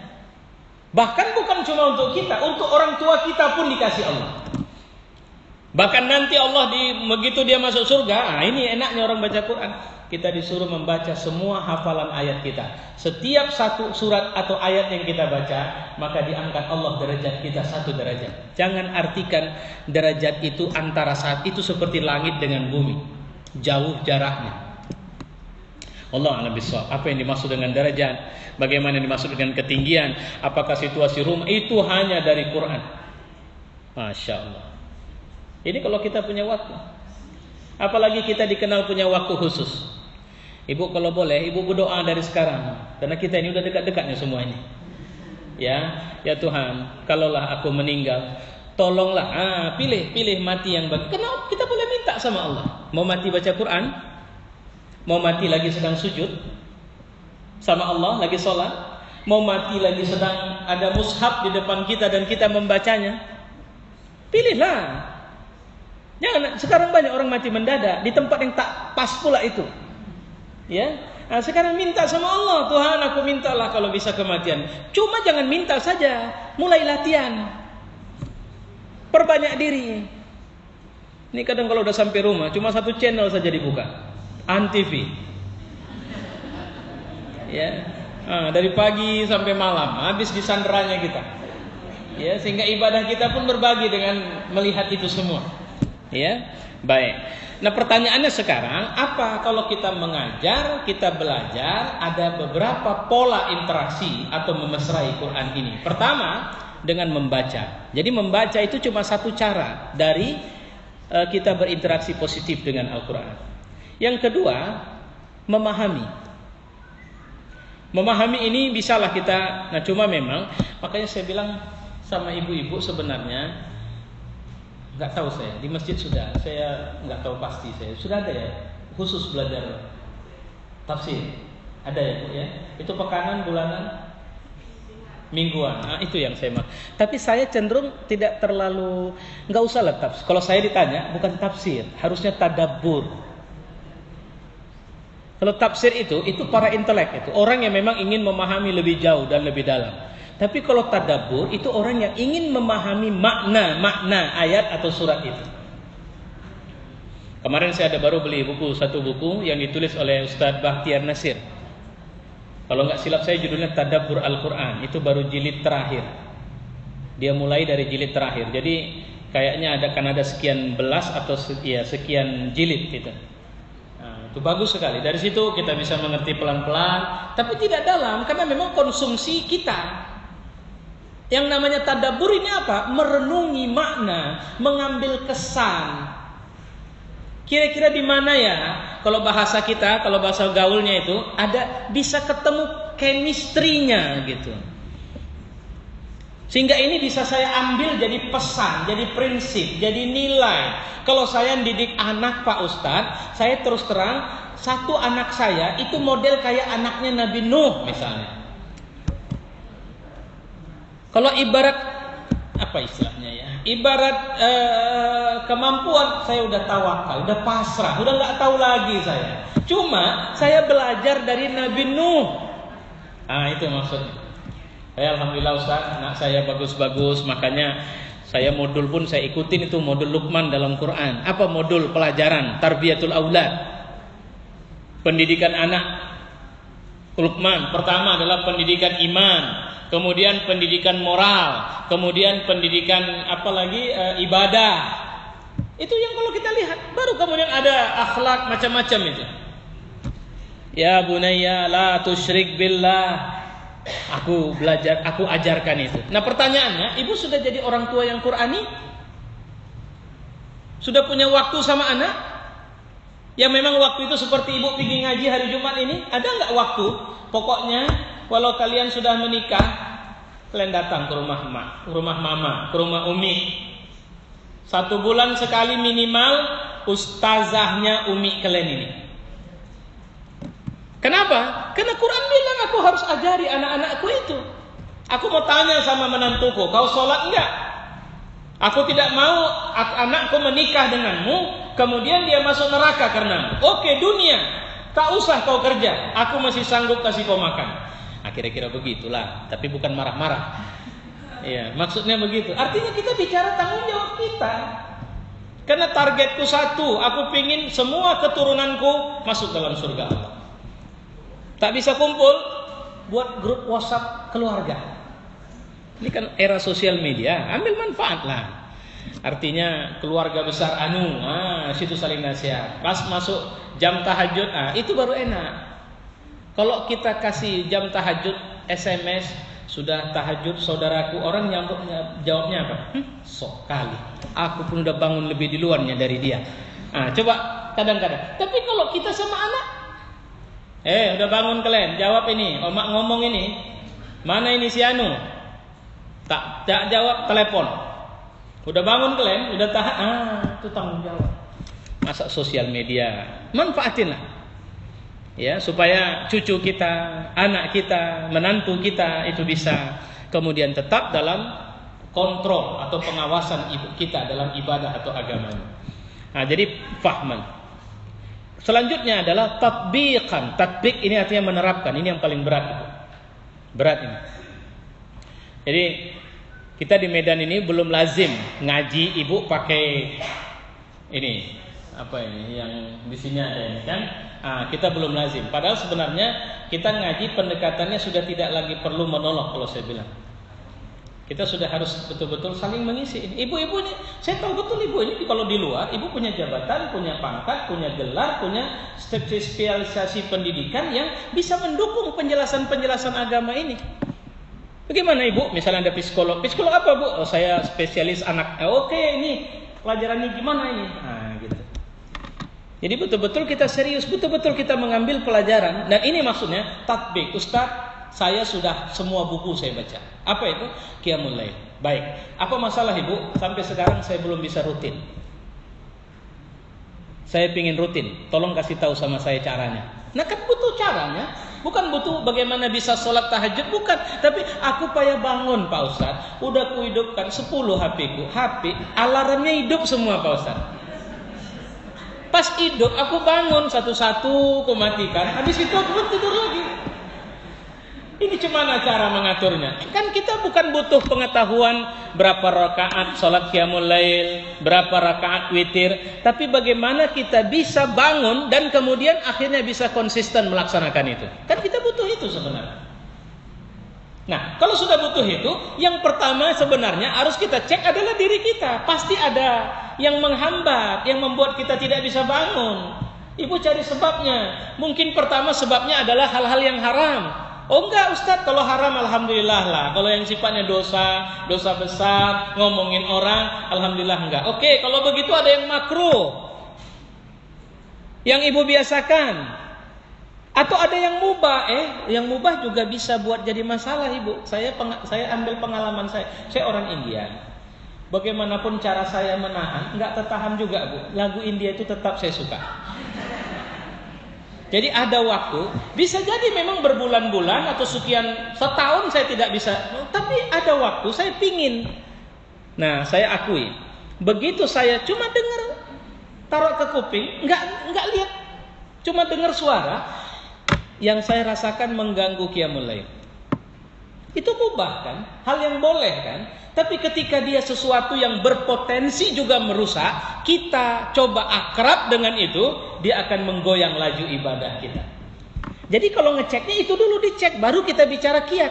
Bahkan bukan cuma untuk kita, untuk orang tua kita pun dikasih Allah. Bahkan nanti Allah begitu dia masuk surga, ini enaknya orang baca Quran. Kita disuruh membaca semua hafalan ayat kita. Setiap satu surat atau ayat yang kita baca, maka diangkat Allah derajat kita 1 derajat. Jangan artikan derajat itu antara saat itu seperti langit dengan bumi. Jauh jaraknya. Allah a'lam bishawab. Apa yang dimaksud dengan derajat? Bagaimana yang dimaksud dengan ketinggian? Apakah situasi rumah? Itu hanya dari Quran. Masya Allah. Ini kalau kita punya waktu. Apalagi kita dikenal punya waktu khusus. Ibu kalau boleh, ibu berdoa dari sekarang. Karena kita ini udah dekat-dekatnya semua ini. Ya Tuhan, kalaulah aku meninggal, tolonglah, pilih mati yang baik. Kenapa? Kita boleh minta sama Allah. Mau mati baca Quran? Mau mati lagi sedang sujud sama Allah, lagi sholat? Mau mati lagi sedang ada mushaf di depan kita dan kita membacanya? Pilihlah. Jangan, sekarang banyak orang mati mendadak di tempat yang tak pas pula itu. Ya, nah, sekarang minta sama Allah, Tuhan aku mintalah kalau bisa kematian. Cuma jangan minta saja, mulai latihan. Perbanyak diri. Ini kadang kalau udah sampai rumah, cuma 1 channel saja dibuka, ANTV. Ya, dari pagi sampai malam, habis disanderanya kita. Ya, sehingga ibadah kita pun berbagi dengan melihat itu semua. Ya, baik. Nah pertanyaannya sekarang, apa kalau kita mengajar, kita belajar, ada beberapa pola interaksi atau memesrai Quran ini. Pertama, dengan membaca. Jadi membaca itu cuma 1 cara dari kita berinteraksi positif dengan Al-Quran. Yang kedua, memahami. Memahami ini bisalah kita, nah cuma memang, makanya saya bilang sama ibu-ibu sebenarnya, nggak tahu saya di masjid saya nggak tahu pasti, saya sudah ada ya khusus belajar tafsir, ada ya Bu ya, itu pekanan, bulanan, mingguan, itu yang saya tapi saya cenderung tidak terlalu, nggak usah lah tafsir. Kalau saya ditanya bukan tafsir, harusnya tadabbur. Kalau tafsir itu para intelek, itu orang yang memang ingin memahami lebih jauh dan lebih dalam. Tapi kalau tadabbur itu orang yang ingin memahami makna ayat atau surat itu. Kemarin saya ada baru beli satu buku yang ditulis oleh Ustadz Bakhtiar Nasir. Kalau nggak silap saya judulnya Tadabbur Al-Quran. Itu baru jilid terakhir. Dia mulai dari jilid terakhir. Jadi kayaknya ada sekian belas atau sekian jilid gitu. Nah, itu bagus sekali. Dari situ kita bisa mengerti pelan-pelan, tapi tidak dalam karena memang konsumsi kita. Yang namanya tadabbur ini apa? Merenungi makna, mengambil kesan. Kira-kira di mana ya? Kalau bahasa kita, kalau bahasa gaulnya itu ada bisa ketemu chemistry-nya gitu. Sehingga ini bisa saya ambil jadi pesan, jadi prinsip, jadi nilai. Kalau saya didik anak Pak Ustadz, saya terus terang, 1 anak saya itu model kayak anaknya Nabi Nuh misalnya. Kalau ibarat apa istilahnya ya? Ibarat kemampuan, saya udah tawakal, udah pasrah, udah nggak tahu lagi saya. Cuma saya belajar dari Nabi Nuh. Itu maksudnya. Alhamdulillah Ustaz, anak saya bagus-bagus, makanya saya modul pun saya ikutin itu modul Luqman dalam Quran. Apa modul pelajaran Tarbiyatul Aulad? Pendidikan anak. Luqman pertama adalah pendidikan iman. Kemudian pendidikan moral, kemudian pendidikan ibadah. Itu yang kalau kita lihat, baru kemudian ada akhlak macam-macam itu. Ya bunayya la tusyrik billah. Aku belajar, aku ajarkan itu. Nah pertanyaannya, ibu sudah jadi orang tua yang Qurani? Sudah punya waktu sama anak? Yang memang waktu itu seperti ibu pergi ngaji hari Jumat ini, ada nggak waktu? Pokoknya Walau kalian sudah menikah, kalian datang ke rumah emak, ke rumah mama, ke rumah umi. 1 bulan sekali minimal ustazahnya umi kalian ini. Kenapa? Karena Quran bilang aku harus ajari anak-anakku itu. Aku mau tanya sama menantuku, kau sholat enggak? Aku tidak mau anakku menikah denganmu, kemudian dia masuk neraka karenamu. Oke, dunia, tak usah kau kerja, aku masih sanggup kasih kau makan. Kira-kira begitulah, tapi bukan marah-marah. Iya, maksudnya begitu. Artinya kita bicara tanggung jawab kita. Karena targetku satu, aku pingin semua keturunanku masuk dalam surga Allah. Tak bisa kumpul, buat grup WhatsApp keluarga. Ini kan era sosial media, ambil manfaat lah. Artinya keluarga besar situ saling nasihat. Pas masuk jam tahajud, itu baru enak. Kalau kita kasih jam tahajud SMS, sudah tahajud saudaraku, orang jawabnya apa? Sok kali. Aku pun udah bangun lebih duluannya dari dia. Coba kadang-kadang. Tapi kalau kita sama anak, udah bangun kalian, jawab ini, omak ngomong ini. Mana ini si Anu? Tak jawab telepon. Udah bangun kalian, udah tahan. Itu tanggung jawab. Masa sosial media, manfaatinlah. Ya, supaya cucu kita, anak kita, menantu kita itu bisa kemudian tetap dalam kontrol atau pengawasan ibu kita dalam ibadah atau agamanya. Jadi fahman. Selanjutnya adalah tatbiqan. Tatbiq ini artinya menerapkan. Ini yang paling berat itu. Berat ini. Jadi kita di Medan ini belum lazim ngaji ibu pakai ini yang di sini ada ini kan. Kita belum lazim. Padahal sebenarnya kita ngaji pendekatannya sudah tidak lagi perlu menolong kalau saya bilang. Kita sudah harus betul-betul saling mengisi. Ibu-ibu ini, saya tahu betul ibu ini kalau di luar, ibu punya jabatan, punya pangkat, punya gelar, punya spesialisasi pendidikan yang bisa mendukung penjelasan-penjelasan agama ini. Bagaimana ibu? Misalnya ada psikolog. Psikolog apa bu? Saya spesialis anak. Oke, ini pelajarannya gimana ini? Gitu. Jadi betul-betul kita serius, betul-betul kita mengambil pelajaran. Dan ini maksudnya tatbik. Ustaz, saya sudah semua buku saya baca. Apa itu? Qiyamul Lail. Baik. Apa masalah ibu? Sampai sekarang saya belum bisa rutin. Saya pingin rutin. Tolong kasih tahu sama saya caranya. Nah kan butuh caranya. Bukan butuh bagaimana bisa sholat tahajud, bukan. Tapi aku payah bangun Pak Ustaz. Udah ku hidupkan 10 HP-ku. HP, alarmnya hidup semua Pak Ustaz. Pas hidup aku bangun satu-satu, ku matikan. Habis itu aku tidur lagi. Ini gimana cara mengaturnya? Kan kita bukan butuh pengetahuan berapa rakaat sholat qiyamul lail, berapa rakaat witir, tapi bagaimana kita bisa bangun dan kemudian akhirnya bisa konsisten melaksanakan itu. Kan kita butuh itu sebenarnya. Nah, kalau sudah butuh itu, yang pertama sebenarnya harus kita cek adalah diri kita. Pasti ada yang menghambat, yang membuat kita tidak bisa bangun. Ibu cari sebabnya. Mungkin pertama sebabnya adalah hal-hal yang haram. Oh enggak Ustaz, kalau haram alhamdulillah lah. Kalau yang sifatnya dosa besar, ngomongin orang, alhamdulillah enggak. Oke, kalau begitu ada yang makruh, yang ibu biasakan. Atau ada yang mubah, yang mubah juga bisa buat jadi masalah ibu. Saya ambil pengalaman saya orang India. Bagaimanapun cara saya menahan, enggak tertahan juga bu. Lagu India itu tetap saya suka. Jadi ada waktu, bisa jadi memang berbulan-bulan atau sekian setahun saya tidak bisa, tapi ada waktu saya pingin. Nah, saya akui, begitu saya cuma dengar, taruh ke kuping, nggak lihat, cuma dengar suara, yang saya rasakan mengganggu qiyamul lail. Itu mubah kan, hal yang boleh kan. Tapi ketika dia sesuatu yang berpotensi juga merusak, kita coba akrab dengan itu, dia akan menggoyang laju ibadah kita. Jadi kalau ngeceknya itu dulu dicek, baru kita bicara qiyat.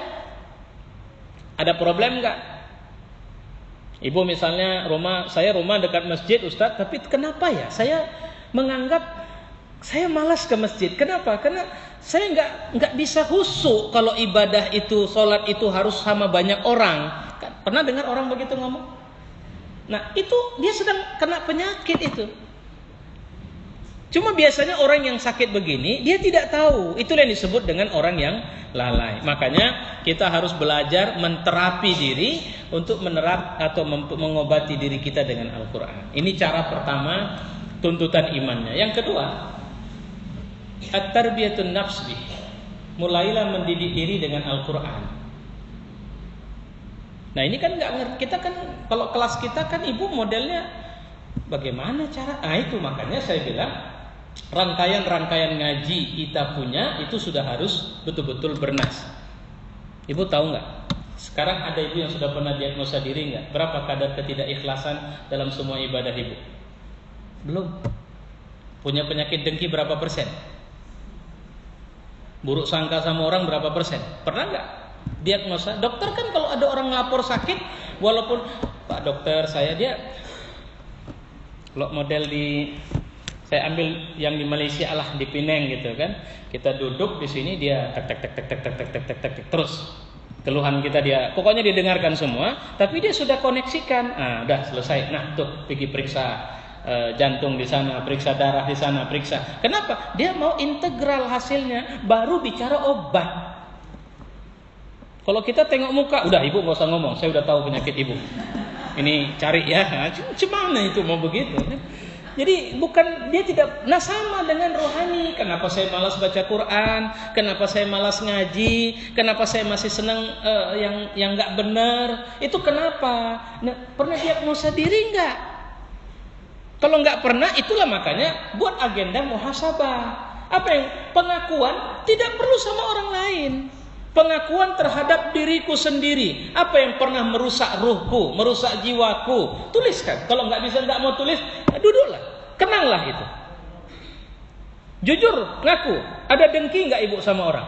Ada problem nggak? Ibu misalnya saya rumah dekat masjid Ustaz, tapi kenapa ya? Saya menganggap saya malas ke masjid. Kenapa? Karena saya nggak bisa khusyuk kalau ibadah itu, sholat itu harus sama banyak orang. Pernah dengar orang begitu ngomong? Nah itu dia sedang kena penyakit itu. Cuma biasanya orang yang sakit begini dia tidak tahu. Itulah yang disebut dengan orang yang lalai. Makanya kita harus belajar menterapi diri untuk menerap atau mengobati diri kita dengan Al-Quran. Ini cara pertama tuntutan imannya. Yang kedua, at-tarbiyatun nafsi. Mulailah mendidik diri dengan Al-Quran. Nah ini kan nggak ngerti. Kita kan kalau kelas kita kan ibu modelnya bagaimana cara? Nah itu makanya saya bilang rangkaian-rangkaian ngaji kita punya itu sudah harus betul-betul bernas. Ibu tahu nggak? Sekarang ada ibu yang sudah pernah diagnosa diri nggak? Berapa kadar ketidakikhlasan dalam semua ibadah ibu? Belum. Punya penyakit dengki berapa persen? Buruk sangka sama orang berapa persen? Pernah nggak diagnosa? Dokter kan kalau ada orang ngelapor sakit, walaupun Pak dokter saya dia kalau model saya ambil yang di Malaysia lah di Penang gitu kan. Kita duduk di sini dia tek terus keluhan kita dia pokoknya didengarkan semua, tapi dia sudah koneksikan. Ah, udah selesai. Nah, tuh pergi periksa jantung di sana, periksa darah di sana, periksa. Kenapa? Dia mau integral hasilnya baru bicara obat. Kalau kita tengok muka, udah ibu nggak usah ngomong, saya udah tahu penyakit ibu. Ini cari ya. Cemana itu mau begitu? Jadi bukan dia tidak. Nah sama dengan rohani. Kenapa saya malas baca Quran? Kenapa saya malas ngaji? Kenapa saya masih senang yang nggak benar? Itu kenapa? Nah, pernah diagnosa diri nggak? Kalau nggak pernah, itulah makanya buat agenda muhasabah. Apa yang pengakuan tidak perlu sama orang lain. Pengakuan terhadap diriku sendiri. Apa yang pernah merusak ruhku, merusak jiwaku, tuliskan. Kalau nggak bisa, nggak mau tulis, duduklah, kenanglah itu. Jujur, ngaku. Ada dengki nggak ibu sama orang?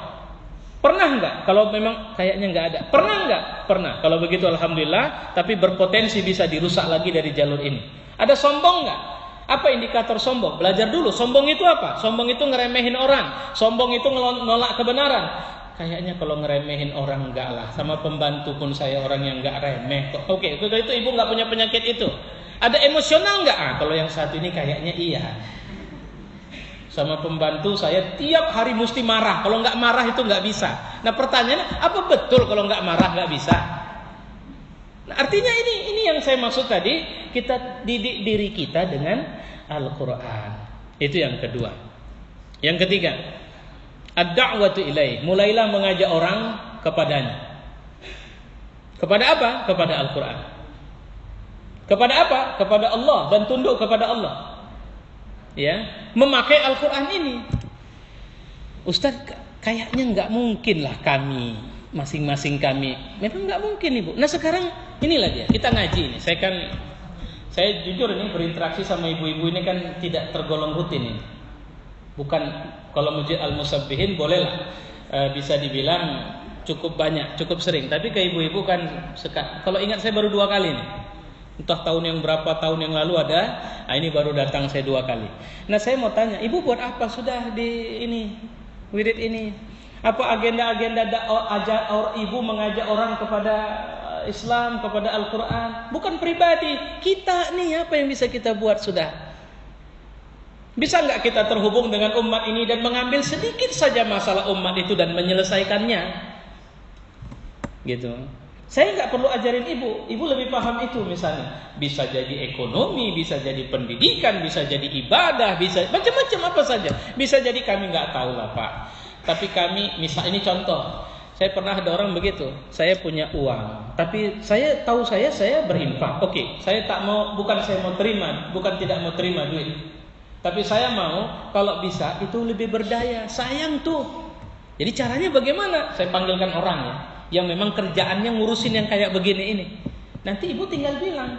Pernah nggak? Kalau memang kayaknya nggak ada. Pernah nggak? Pernah. Kalau begitu alhamdulillah. Tapi berpotensi bisa dirusak lagi dari jalur ini. Ada sombong nggak? Apa indikator sombong? Belajar dulu. Sombong itu apa? Sombong itu ngeremehin orang. Sombong itu nolak kebenaran. Kayaknya kalau ngeremehin orang enggak lah. Sama pembantu pun saya orang yang enggak remeh kok. Oke, kalau itu ibu enggak punya penyakit itu. Ada emosional enggak? Ah, kalau yang satu ini kayaknya iya. Sama pembantu saya tiap hari mesti marah. Kalau enggak marah itu enggak bisa. Nah pertanyaannya, apa betul kalau enggak marah enggak bisa? Nah, artinya ini yang saya maksud tadi. Kita didik diri kita dengan Al-Quran. Itu yang kedua. Yang ketiga, ad-da'watu ilaih. Mulailah mengajak orang kepadanya. Kepada apa? Kepada Al-Quran. Kepada apa? Kepada Allah dan tunduk kepada Allah. Ya, memakai Al-Quran ini. Ustaz, kayaknya nggak mungkin lah kami, masing-masing kami. Memang nggak mungkin ibu. Nah sekarang inilah dia. Kita ngaji ini. Saya jujur ini berinteraksi sama ibu-ibu ini kan tidak tergolong rutin ini. Bukan kalau Masjid Al-Musabbihin bolehlah bisa dibilang cukup banyak, cukup sering. Tapi ke ibu-ibu kan kalau ingat saya baru 2 kali nih. Entah tahun yang berapa tahun yang lalu ada. Nah ini baru datang saya 2 kali. Nah saya mau tanya, ibu buat apa sudah di ini wirid ini? Apa agenda-agenda ibu mengajak orang kepada Islam, kepada Al-Quran? Bukan pribadi. Kita nih apa yang bisa kita buat sudah? Bisa nggak kita terhubung dengan umat ini dan mengambil sedikit saja masalah umat itu dan menyelesaikannya? Gitu. Saya nggak perlu ajarin ibu lebih paham itu misalnya. Bisa jadi ekonomi, bisa jadi pendidikan, bisa jadi ibadah, bisa macam-macam apa saja. Bisa jadi kami nggak tahu lah Pak. Tapi kami, misal ini contoh. Saya pernah ada orang begitu. Saya punya uang, tapi saya tahu saya berinfak. Oke, saya bukan saya mau terima, bukan tidak mau terima duit. Tapi saya mau kalau bisa itu lebih berdaya. Sayang tuh. Jadi caranya bagaimana? Saya panggilkan orang ya, yang memang kerjaannya ngurusin yang kayak begini ini. Nanti ibu tinggal bilang,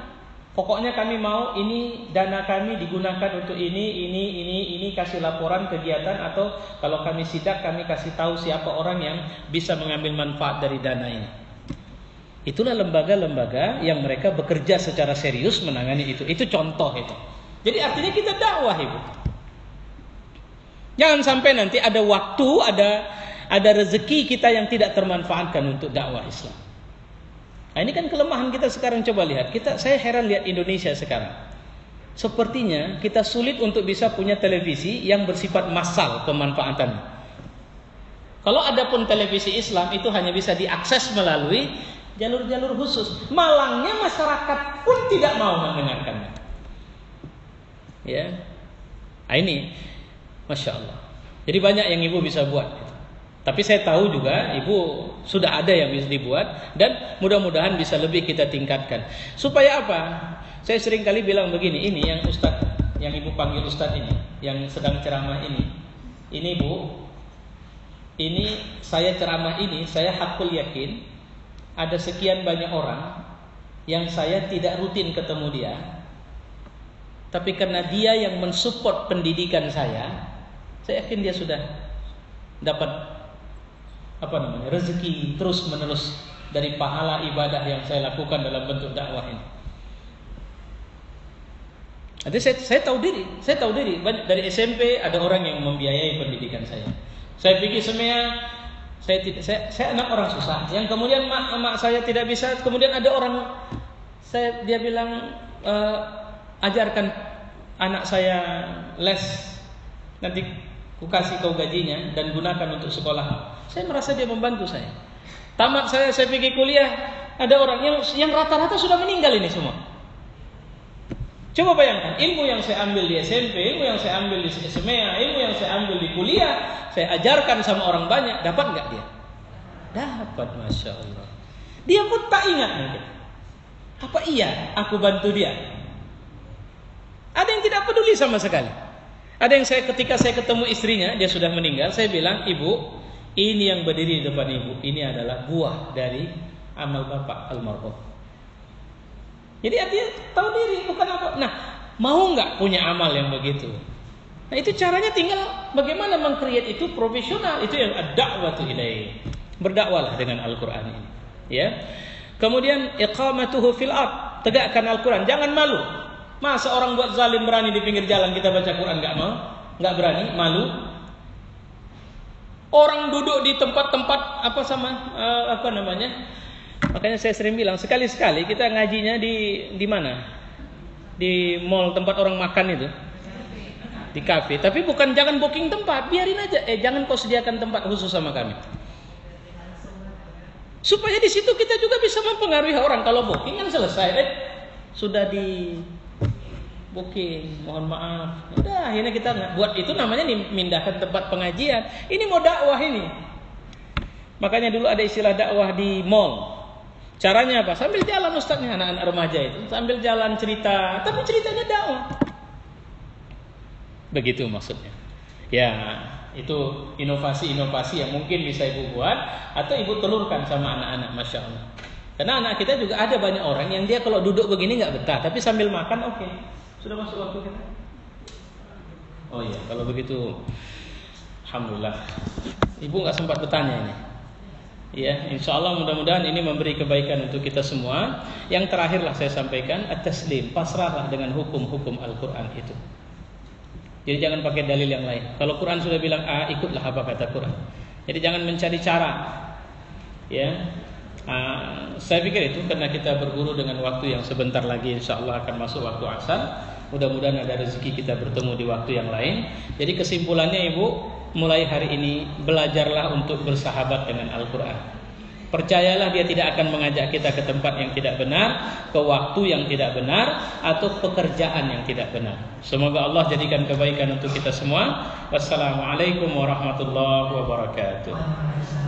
pokoknya kami mau ini dana kami digunakan untuk ini, kasih laporan kegiatan, atau kalau kami sidak kami kasih tahu siapa orang yang bisa mengambil manfaat dari dana ini. Itulah lembaga-lembaga yang mereka bekerja secara serius menangani itu. Itu contoh itu. Jadi artinya kita dakwah ibu. Jangan sampai nanti ada waktu, ada rezeki kita yang tidak termanfaatkan untuk dakwah Islam. Nah, ini kan kelemahan kita sekarang. Coba lihat, saya heran lihat Indonesia sekarang. sepertinya kita sulit untuk bisa punya televisi yang bersifat massal pemanfaatannya. Kalau ada pun televisi Islam itu hanya bisa diakses melalui jalur-jalur khusus. Malangnya masyarakat pun tidak mau mendengarkannya. Ya, nah, ini Masya Allah. Jadi banyak yang ibu bisa buat. Tapi saya tahu juga ibu sudah ada yang bisa dibuat dan mudah-mudahan bisa lebih kita tingkatkan. Supaya apa? Saya sering kali bilang begini, ini yang Ustadz, yang ibu panggil Ustadz ini, yang sedang ceramah ini Bu, ini saya ceramah ini, saya hakul yakin ada sekian banyak orang yang saya tidak rutin ketemu dia, tapi karena dia yang mensupport pendidikan saya yakin dia sudah dapat rezeki terus menerus dari pahala ibadah yang saya lakukan dalam bentuk dakwah ini. Jadi saya tahu diri dari SMP ada orang yang membiayai pendidikan saya. Saya pikir semuanya saya anak orang susah. Yang kemudian mak saya tidak bisa, kemudian ada orang dia bilang ajarkan anak saya les, nanti ku kasih kau gajinya dan gunakan untuk sekolah. Saya merasa dia membantu saya. Tamat saya pikir kuliah, ada orang yang rata-rata sudah meninggal ini semua. Coba bayangkan, ilmu yang saya ambil di SMP, ilmu yang saya ambil di SMA, ilmu yang saya ambil di kuliah, saya ajarkan sama orang banyak, dapat nggak dia? Dapat, Masya Allah. Dia pun tak ingat mungkin. Apa iya aku bantu dia? Ada yang tidak peduli sama sekali. Ada yang ketika saya ketemu istrinya, dia sudah meninggal, saya bilang, ibu, ini yang berdiri di depan ibu, ini adalah buah dari amal bapak almarhum. Jadi artinya tahu diri, bukan apa. Nah, mau nggak punya amal yang begitu? Nah, itu caranya tinggal bagaimana meng-create itu profesional. Itu yang ad-da'watu ilaihi. Berdakwalah dengan Al-Quran ini. Ya. Kemudian iqamatuhu fil ard, tegakkan Al-Quran, jangan malu. Masa orang buat zalim berani di pinggir jalan kita baca Quran nggak mau? Nggak berani, malu. Orang duduk di tempat-tempat makanya saya sering bilang sekali-sekali kita ngajinya di mana? Di mall tempat orang makan itu, di kafe. Tapi bukan jangan booking tempat, biarin aja. Jangan kau sediakan tempat khusus sama kami. Supaya di situ kita juga bisa mempengaruhi orang. Kalau booking kan selesai, sudah di booking, mohon maaf. Udah, akhirnya kita buat itu namanya mindahkan tempat pengajian. Ini mau dakwah ini. Makanya dulu ada istilah dakwah di mall. Caranya apa? Sambil jalan ustaznya, anak-anak remaja itu, sambil jalan cerita, tapi ceritanya dakwah. Begitu maksudnya. Ya, itu inovasi-inovasi yang mungkin bisa ibu buat atau ibu telurkan sama anak-anak, Masya Allah. Karena anak kita juga ada banyak orang yang dia kalau duduk begini nggak betah, tapi sambil makan oke. Sudah masuk waktu kita? Oh iya, kalau begitu alhamdulillah. Ibu nggak sempat bertanya ini. Ya, insya Allah mudah-mudahan ini memberi kebaikan untuk kita semua. Yang terakhirlah saya sampaikan, at-taslim, pasrahlah dengan hukum-hukum Al-Quran itu. Jadi jangan pakai dalil yang lain. Kalau Quran sudah bilang A, ikutlah apa kata Quran. Jadi jangan mencari cara. Ya, saya pikir itu karena kita berguru dengan waktu yang sebentar lagi, insya Allah akan masuk waktu asar. Mudah-mudahan ada rezeki kita bertemu di waktu yang lain. Jadi kesimpulannya ibu, mulai hari ini belajarlah untuk bersahabat dengan Al-Quran. Percayalah dia tidak akan mengajak kita ke tempat yang tidak benar, ke waktu yang tidak benar, atau pekerjaan yang tidak benar. Semoga Allah jadikan kebaikan untuk kita semua. Wassalamualaikum warahmatullahi wabarakatuh.